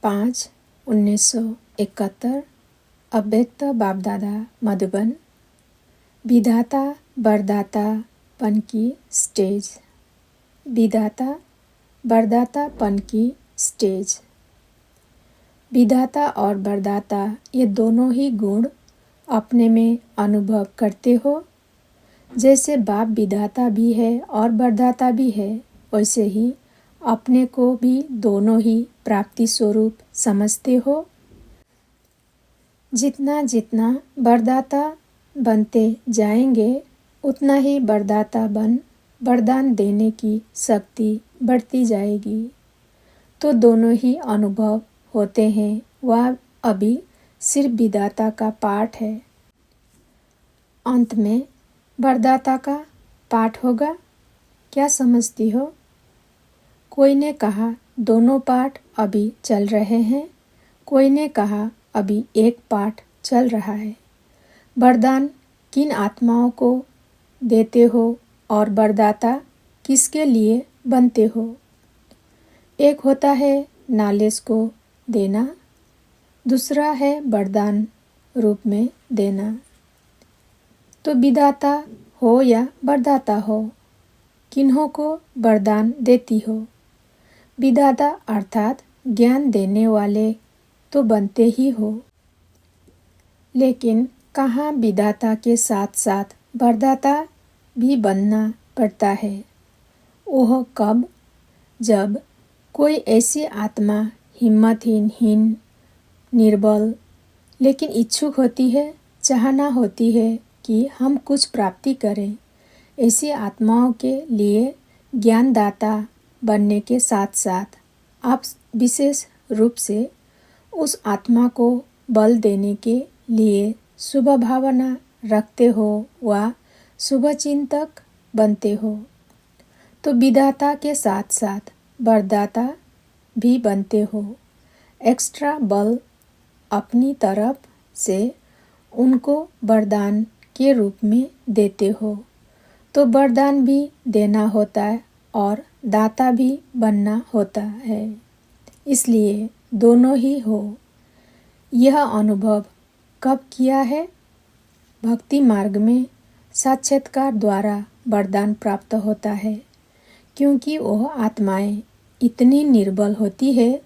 5/1971 अव्यक्त बापदादा मधुबन। विधाता वरदातापन की स्टेज। विधाता वरदातापन की स्टेज। विधाता और वरदाता ये दोनों ही गुण अपने में अनुभव करते हो। जैसे बाप विधाता भी है और वरदाता भी है, वैसे ही अपने को भी दोनों ही प्राप्ति स्वरूप समझते हो। जितना जितना वरदाता बनते जाएंगे, उतना ही वरदाता बन वरदान देने की शक्ति बढ़ती जाएगी। तो दोनों ही अनुभव होते हैं। वह अभी सिर्फ विधाता का पाठ है। अंत में वरदाता का पाठ होगा। क्या समझती हो? कोई ने कहा दोनों पाठ अभी चल रहे हैं, कोई ने कहा अभी एक पाठ चल रहा है। वरदान किन आत्माओं को देते हो और वरदाता किसके लिए बनते हो? एक होता है नॉलेज को देना, दूसरा है वरदान रूप में देना। तो विधाता हो या वरदाता हो, किन्हों को वरदान देती हो? विधाता अर्थात ज्ञान देने वाले तो बनते ही हो, लेकिन कहाँ विधाता के साथ साथ वरदाता भी बनना पड़ता है। वह कब? जब कोई ऐसी आत्मा हिम्मतहीन, निर्बल लेकिन इच्छुक होती है, चाहना होती है कि हम कुछ प्राप्ति करें। ऐसी आत्माओं के लिए ज्ञानदाता बनने के साथ साथ आप विशेष रूप से उस आत्मा को बल देने के लिए शुभ भावना रखते हो व शुभ चिंतक बनते हो। तो विधाता के साथ साथ वरदाता भी बनते हो। एक्स्ट्रा बल अपनी तरफ से उनको वरदान के रूप में देते हो। तो वरदान भी देना होता है और दाता भी बनना होता है, इसलिए दोनों ही हो। यह अनुभव कब किया है? भक्ति मार्ग में साक्षात्कार द्वारा वरदान प्राप्त होता है, क्योंकि वह आत्माएं इतनी निर्बल होती है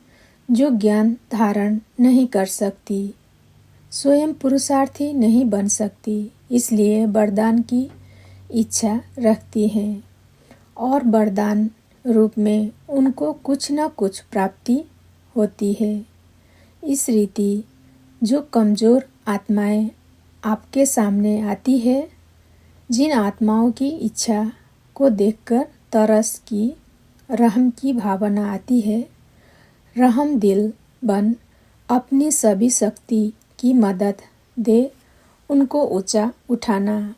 जो ज्ञान धारण नहीं कर सकती, स्वयं पुरुषार्थी नहीं बन सकती, इसलिए वरदान की इच्छा रखती हैं और वरदान रूप में उनको कुछ न कुछ प्राप्ति होती है। इस रीति जो कमज़ोर आत्माएं आपके सामने आती है, जिन आत्माओं की इच्छा को देखकर तरस की, रहम की भावना आती है, रहम दिल बन अपनी सभी शक्ति की मदद दे उनको ऊंचा उठाना।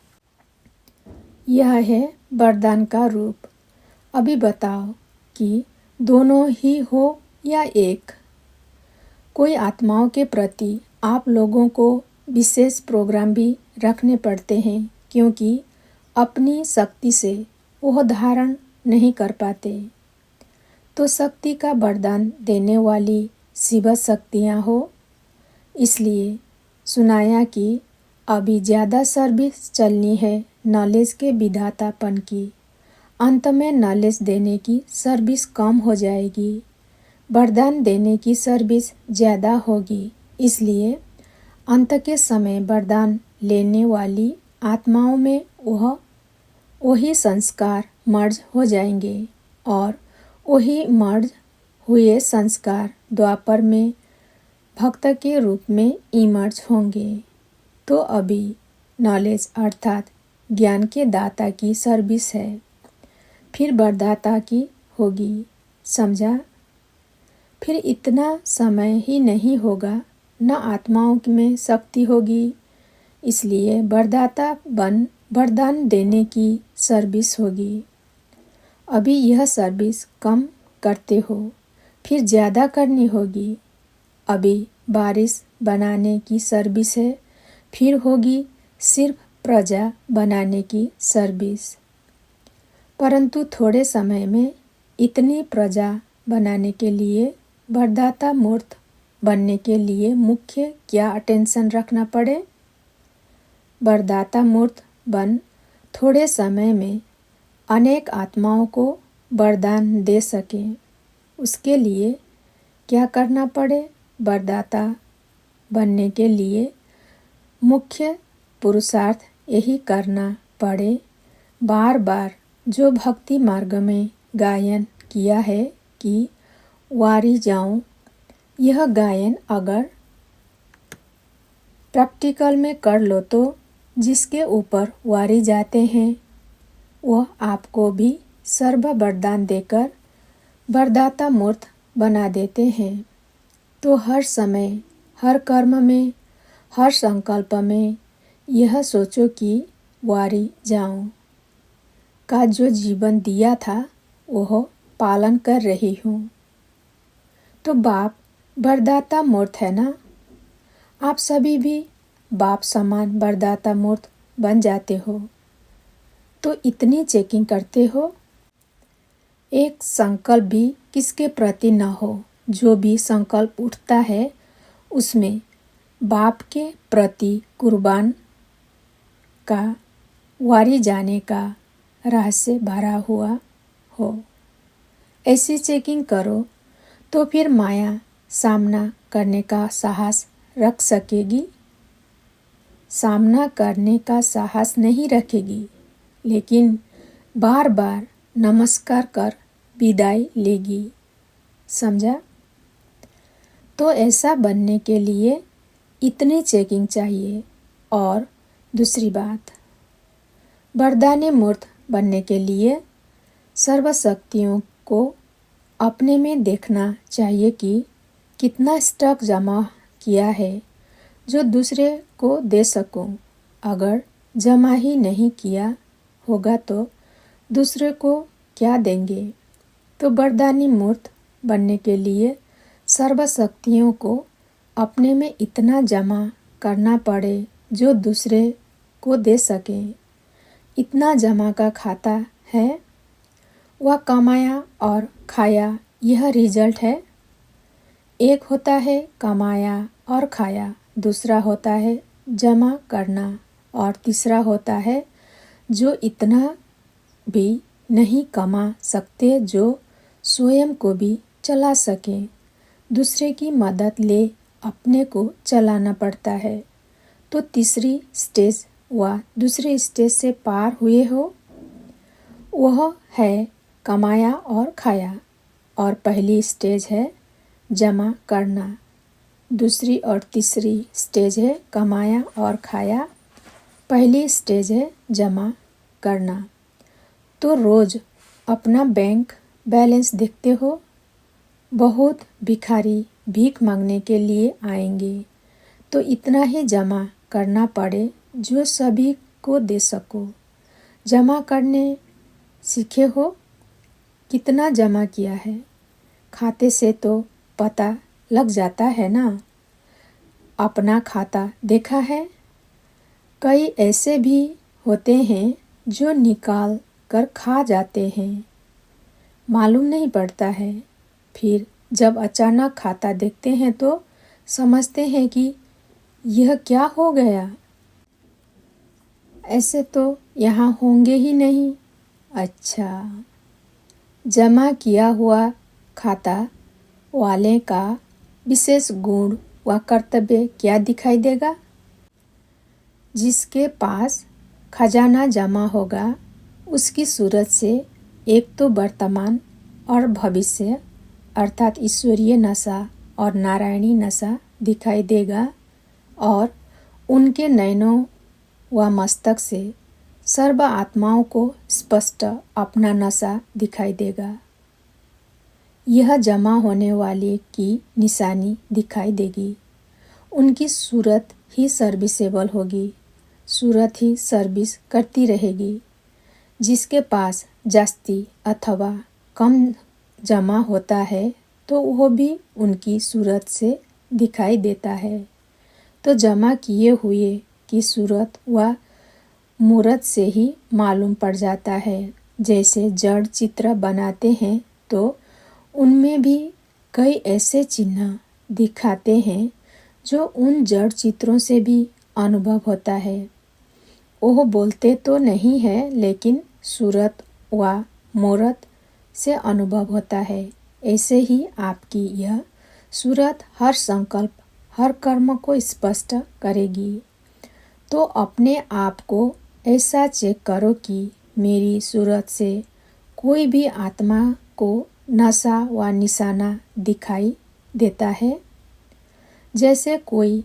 यह है वरदान का रूप। अभी बताओ कि दोनों ही हो या एक? कोई आत्माओं के प्रति आप लोगों को विशेष प्रोग्राम भी रखने पड़ते हैं, क्योंकि अपनी शक्ति से वह धारण नहीं कर पाते। तो शक्ति का वरदान देने वाली शिव शक्तियाँ हो। इसलिए सुनाया कि अभी ज़्यादा सर्विस चलनी है नॉलेज के विधातापन की। अंत में नॉलेज देने की सर्विस कम हो जाएगी, वरदान देने की सर्विस ज़्यादा होगी। इसलिए अंत के समय वरदान लेने वाली आत्माओं में वही संस्कार मर्ज हो जाएंगे और वही मर्ज हुए संस्कार द्वापर में भक्त के रूप में इमर्ज होंगे। तो अभी नॉलेज अर्थात ज्ञान के दाता की सर्विस है, फिर वरदाता की होगी। समझा? फिर इतना समय ही नहीं होगा, न आत्माओं में शक्ति होगी, इसलिए वरदाता बन वरदान देने की सर्विस होगी। अभी यह सर्विस कम करते हो, फिर ज़्यादा करनी होगी। अभी बारिश बनाने की सर्विस है, फिर होगी सिर्फ प्रजा बनाने की सर्विस। परंतु थोड़े समय में इतनी प्रजा बनाने के लिए वरदाता मूर्त बनने के लिए मुख्य क्या अटेंशन रखना पड़े? वरदाता मूर्त बन थोड़े समय में अनेक आत्माओं को वरदान दे सकें, उसके लिए क्या करना पड़े? वरदाता बनने के लिए मुख्य पुरुषार्थ यही करना पड़े, बार बार जो भक्ति मार्ग में गायन किया है कि वारी जाऊं, यह गायन अगर प्रैक्टिकल में कर लो तो जिसके ऊपर वारी जाते हैं वह आपको भी सर्व वरदान देकर वरदाता मूर्त बना देते हैं। तो हर समय, हर कर्म में, हर संकल्प में यह सोचो कि वारी जाऊं का जो जीवन दिया था वह पालन कर रही हूँ। तो बाप वरदाता मूर्त है ना? आप सभी भी बाप समान वरदाता मूर्त बन जाते हो। तो इतनी चेकिंग करते हो? एक संकल्प भी किसके प्रति न हो। जो भी संकल्प उठता है उसमें बाप के प्रति कुर्बान का, वारी जाने का रहस्य भरा हुआ हो। ऐसी चेकिंग करो तो फिर माया सामना करने का साहस रख सकेगी? सामना करने का साहस नहीं रखेगी, लेकिन बार बार नमस्कार कर विदाई लेगी। समझा? तो ऐसा बनने के लिए इतनी चेकिंग चाहिए। और दूसरी बात, वरदानी मूर्त बनने के लिए सर्वशक्तियों को अपने में देखना चाहिए कि कितना स्टॉक जमा किया है जो दूसरे को दे सकूं। अगर जमा ही नहीं किया होगा तो दूसरे को क्या देंगे? तो वरदानी मूर्त बनने के लिए सर्वशक्तियों को अपने में इतना जमा करना पड़े जो दूसरे को दे सके। इतना जमा का खाता है, वह कमाया और खाया, यह रिजल्ट है। एक होता है कमाया और खाया, दूसरा होता है जमा करना, और तीसरा होता है जो इतना भी नहीं कमा सकते जो स्वयं को भी चला सके। दूसरे की मदद ले अपने को चलाना पड़ता है। तो तीसरी स्टेज व दूसरे स्टेज से पार हुए हो, वह है कमाया और खाया, और पहली स्टेज है जमा करना। दूसरी और तीसरी स्टेज है कमाया और खाया, पहली स्टेज है जमा करना। तो रोज़ अपना बैंक बैलेंस देखते हो। बहुत भिखारी भीख मांगने के लिए आएंगे, तो इतना ही जमा करना पड़े जो सभी को दे सको। जमा करने सीखे हो? कितना जमा किया है? खाते से तो पता लग जाता है ना। अपना खाता देखा है? कई ऐसे भी होते हैं जो निकाल कर खा जाते हैं, मालूम नहीं पड़ता है। फिर जब अचानक खाता देखते हैं तो समझते हैं कि यह क्या हो गया, ऐसे तो यहाँ होंगे ही नहीं। अच्छा, जमा किया हुआ खाता वाले का विशेष गुण व कर्तव्य क्या दिखाई देगा? जिसके पास खजाना जमा होगा उसकी सूरत से एक तो वर्तमान और भविष्य अर्थात ईश्वरीय नशा और नारायणी नशा दिखाई देगा, और उनके नयनों व मस्तक से सर्व आत्माओं को स्पष्ट अपना नशा दिखाई देगा। यह जमा होने वाले की निशानी दिखाई देगी। उनकी सूरत ही सर्विसेबल होगी, सूरत ही सर्विस करती रहेगी। जिसके पास जास्ती अथवा कम जमा होता है तो वह भी उनकी सूरत से दिखाई देता है। तो जमा किए हुए की सूरत व मूरत से ही मालूम पड़ जाता है। जैसे जड़ चित्र बनाते हैं तो उनमें भी कई ऐसे चिन्ह दिखाते हैं जो उन जड़ चित्रों से भी अनुभव होता है। वह बोलते तो नहीं है, लेकिन सूरत व मूरत से अनुभव होता है। ऐसे ही आपकी यह सूरत हर संकल्प, हर कर्म को स्पष्ट करेगी। तो अपने आप को ऐसा चेक करो कि मेरी सूरत से कोई भी आत्मा को नशा व निशाना दिखाई देता है। जैसे कोई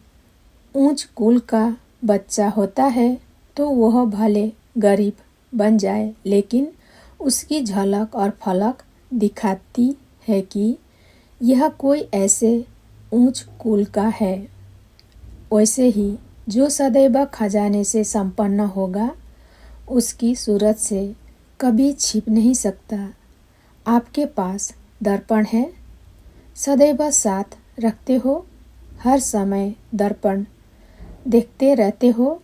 ऊंच कुल का बच्चा होता है तो वह भले गरीब बन जाए, लेकिन उसकी झलक और फलक दिखाती है कि यह कोई ऐसे ऊंच कुल का है। वैसे ही जो सदैव खजाने से संपन्न होगा, उसकी सूरत से कभी छिप नहीं सकता। आपके पास दर्पण है, सदैव साथ रखते हो, हर समय दर्पण देखते रहते हो।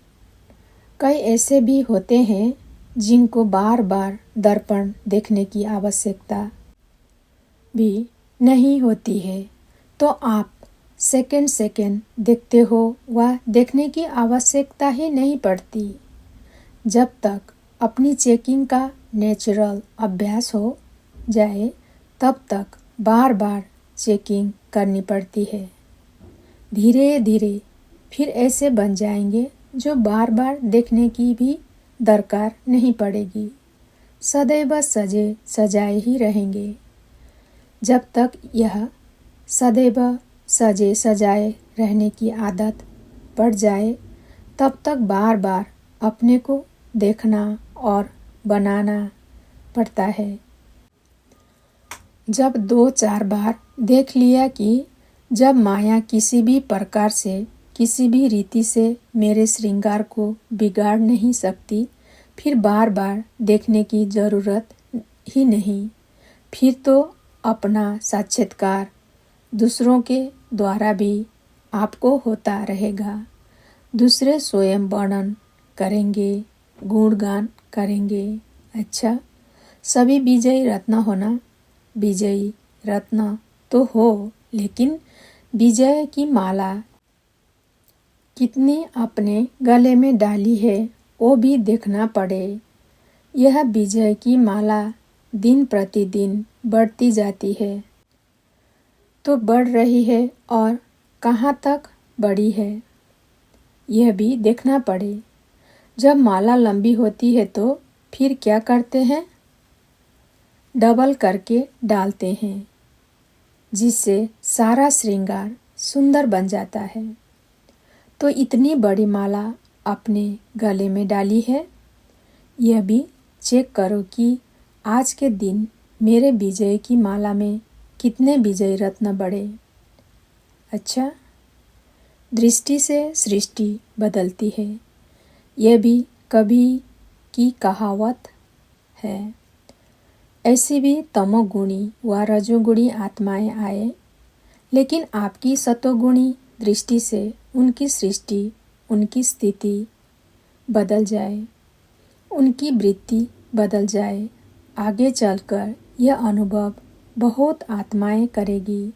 कई ऐसे भी होते हैं जिनको बार बार दर्पण देखने की आवश्यकता भी नहीं होती है, तो आप सेकंड सेकंड देखते हो व देखने की आवश्यकता ही नहीं पड़ती। जब तक अपनी चेकिंग का नेचुरल अभ्यास हो जाए, तब तक बार बार चेकिंग करनी पड़ती है। धीरे धीरे फिर ऐसे बन जाएंगे जो बार बार देखने की भी दरकार नहीं पड़ेगी, सदैव सजे सजाए ही रहेंगे। जब तक यह सदैव सजे सजाए रहने की आदत पड़ जाए, तब तक बार बार अपने को देखना और बनाना पड़ता है। जब 2-4 बार देख लिया कि जब माया किसी भी प्रकार से, किसी भी रीति से मेरे श्रृंगार को बिगाड़ नहीं सकती, फिर बार बार देखने की ज़रूरत ही नहीं। फिर तो अपना साक्षात्कार दूसरों के द्वारा भी आपको होता रहेगा। दूसरे स्वयं वर्णन करेंगे, गुणगान करेंगे। अच्छा, सभी विजयी रत्न होना, विजयी रत्न तो हो, लेकिन विजय की माला कितनी अपने गले में डाली है वो भी देखना पड़े। यह विजय की माला दिन प्रतिदिन बढ़ती जाती है, तो बढ़ रही है और कहाँ तक बढ़ी है यह भी देखना पड़े। जब माला लंबी होती है तो फिर क्या करते हैं? डबल करके डालते हैं, जिससे सारा श्रृंगार सुंदर बन जाता है। तो इतनी बड़ी माला अपने गले में डाली है, यह भी चेक करो कि आज के दिन मेरे विजय की माला में कितने विजय रत्न बढ़े। अच्छा, दृष्टि से सृष्टि बदलती है, यह भी कभी की कहावत है। ऐसी भी तमोगुणी व रजोगुणी आत्माएं आए, लेकिन आपकी सतोगुणी दृष्टि से उनकी सृष्टि, उनकी स्थिति बदल जाए, उनकी वृत्ति बदल जाए। आगे चलकर यह अनुभव बहुत आत्माएं करेगी।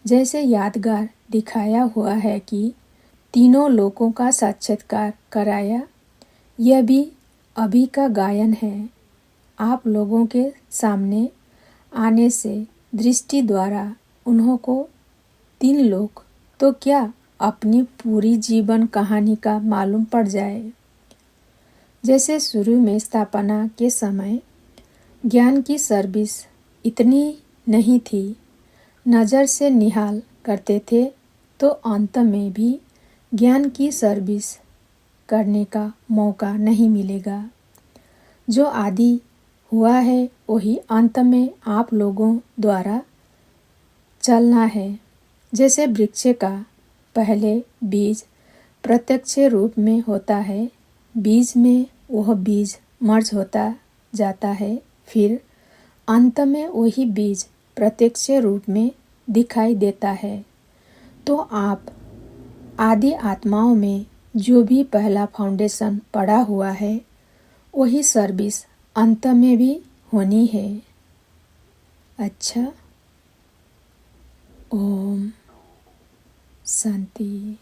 जैसे यादगार दिखाया हुआ है कि तीनों लोकों का साक्षात्कार कराया, यह भी अभी का गायन है। आप लोगों के सामने आने से दृष्टि द्वारा उन्हों को 3 लोक तो क्या, अपनी पूरी जीवन कहानी का मालूम पड़ जाए। जैसे शुरू में स्थापना के समय ज्ञान की सर्विस इतनी नहीं थी, नज़र से निहाल करते थे, तो अंत में भी ज्ञान की सर्विस करने का मौका नहीं मिलेगा। जो आदि हुआ है वही अंत में आप लोगों द्वारा चलना है। जैसे वृक्ष का पहले बीज प्रत्यक्ष रूप में होता है, बीज में वह बीज मर्ज होता जाता है, फिर अंत में वही बीज प्रत्यक्ष रूप में दिखाई देता है। तो आप आदि आत्माओं में जो भी पहला फाउंडेशन पड़ा हुआ है, वही सर्विस अंत में भी होनी है। अच्छा, ओम। शांति।